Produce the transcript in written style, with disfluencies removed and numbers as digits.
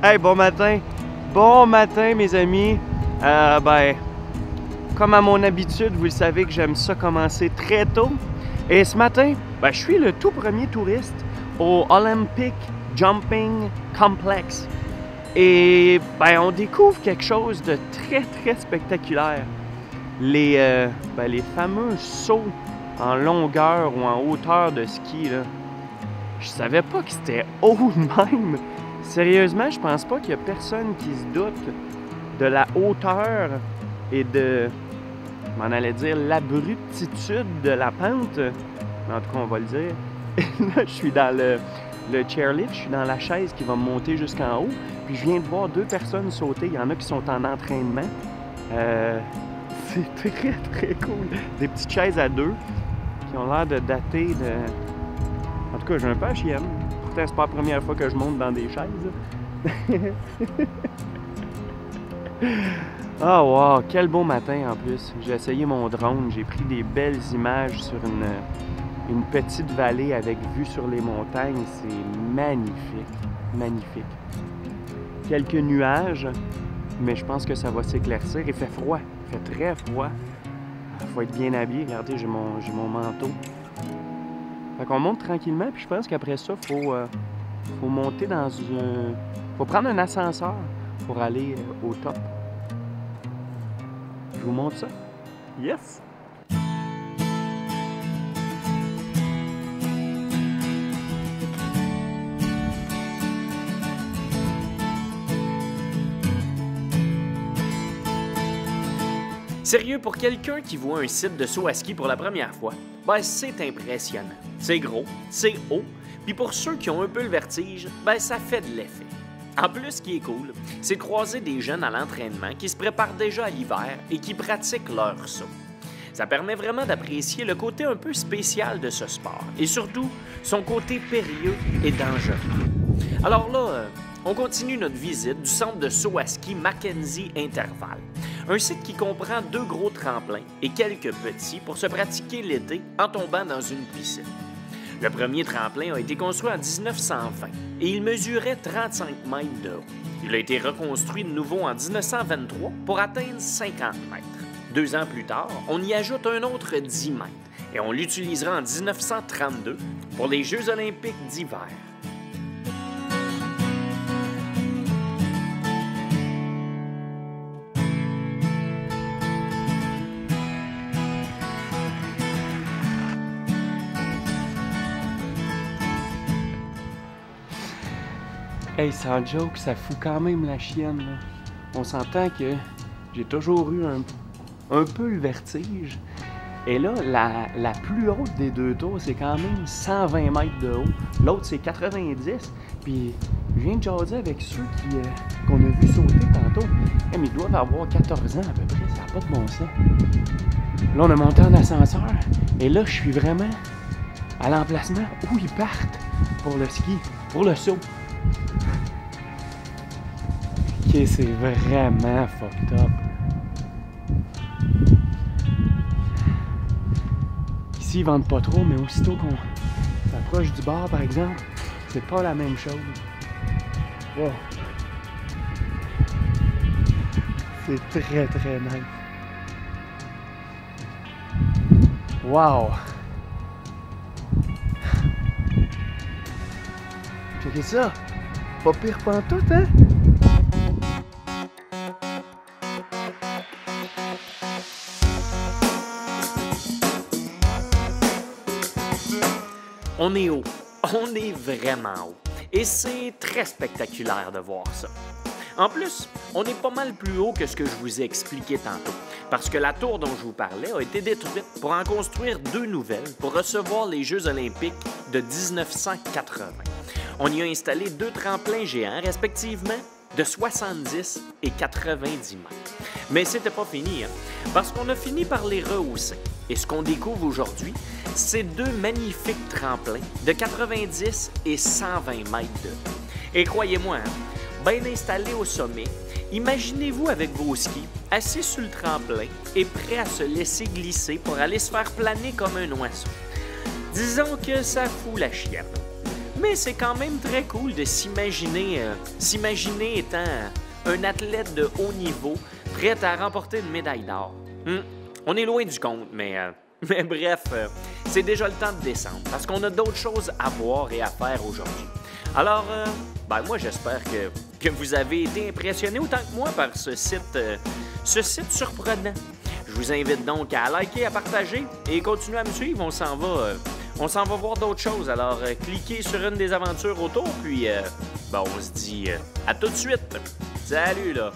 Hey, bon matin! Bon matin, mes amis! Comme à mon habitude, vous le savez que j'aime ça commencer très tôt. Et ce matin, je suis le tout premier touriste au Olympic Jumping Complex. Et on découvre quelque chose de très, très spectaculaire. Les fameux sauts en longueur ou en hauteur de ski, là. Je savais pas que c'était haut de même. Sérieusement, je pense pas qu'il y a personne qui se doute de la hauteur et de, je m'en allais dire, l'abruptitude de la pente. Mais en tout cas, on va le dire. Et là, je suis dans le chairlift, je suis dans la chaise qui va me monter jusqu'en haut. Puis je viens de voir deux personnes sauter. Il y en a qui sont en entraînement. C'est très, très cool. Des petites chaises à deux qui ont l'air de dater de... En tout cas, j'ai un peu à chienne. Pourtant, c'est pas la première fois que je monte dans des chaises. Ah, wow! Quel beau matin en plus. J'ai essayé mon drone. J'ai pris des belles images sur une petite vallée avec vue sur les montagnes. C'est magnifique. Magnifique. Quelques nuages, mais je pense que ça va s'éclaircir. Il fait froid. Il fait très froid. Il faut être bien habillé. Regardez, j'ai mon manteau. Fait qu'on monte tranquillement, puis je pense qu'après ça, faut monter dans un... Faut prendre un ascenseur pour aller au top. Je vous montre ça. Yes! Sérieux, pour quelqu'un qui voit un site de saut à ski pour la première fois, c'est impressionnant. C'est gros, c'est haut, puis pour ceux qui ont un peu le vertige, ça fait de l'effet. En plus, ce qui est cool, c'est de croiser des jeunes à l'entraînement qui se préparent déjà à l'hiver et qui pratiquent leur saut. Ça permet vraiment d'apprécier le côté un peu spécial de ce sport et surtout son côté périlleux et dangereux. Alors là, on continue notre visite du centre de saut à ski Mackenzie Interval. Un site qui comprend 2 gros tremplins et quelques petits pour se pratiquer l'été en tombant dans une piscine. Le premier tremplin a été construit en 1920 et il mesurait 35 mètres de haut. Il a été reconstruit de nouveau en 1923 pour atteindre 50 mètres. 2 ans plus tard, on y ajoute un autre 10 mètres et on l'utilisera en 1932 pour les Jeux olympiques d'hiver. Hey, sans joke, ça fout quand même la chienne, là. On s'entend que j'ai toujours eu un peu le vertige. Et là, la plus haute des 2 tours, c'est quand même 120 mètres de haut. L'autre, c'est 90. Puis, je viens de jaser avec ceux qu'on a vu sauter tantôt. Hey, mais ils doivent avoir 14 ans à peu près, ça n'a pas de bon sens. Là, on a monté en ascenseur. Et là, je suis vraiment à l'emplacement où ils partent pour le ski, pour le saut. Ok, c'est vraiment fucked up. Ici, ils vendent pas trop, mais aussitôt qu'on s'approche du bar, par exemple, c'est pas la même chose. Wow. C'est très, très nice. Wow! Checkez ça! Pas pire pantoute, hein? On est haut. On est vraiment haut. Et c'est très spectaculaire de voir ça. En plus, on est pas mal plus haut que ce que je vous ai expliqué tantôt, parce que la tour dont je vous parlais a été détruite pour en construire 2 nouvelles pour recevoir les Jeux olympiques de 1980. On y a installé 2 tremplins géants, respectivement, de 70 et 90 mètres. Mais c'était pas fini, parce qu'on a fini par les rehausser. Et ce qu'on découvre aujourd'hui, c'est 2 magnifiques tremplins de 90 et 120 mètres de haut. Et croyez-moi, bien installés au sommet, imaginez-vous avec vos skis, assis sur le tremplin et prêt à se laisser glisser pour aller se faire planer comme un oiseau. Disons que ça fout la chienne. Mais c'est quand même très cool de s'imaginer étant un athlète de haut niveau, prêt à remporter une médaille d'or. On est loin du compte, mais bref, c'est déjà le temps de descendre, parce qu'on a d'autres choses à voir et à faire aujourd'hui. Alors, moi j'espère que vous avez été impressionné autant que moi par ce site surprenant. Je vous invite donc à liker, à partager et continuer à me suivre. On s'en va voir d'autres choses. Alors, cliquez sur une des aventures autour, puis on se dit à tout de suite. Salut là!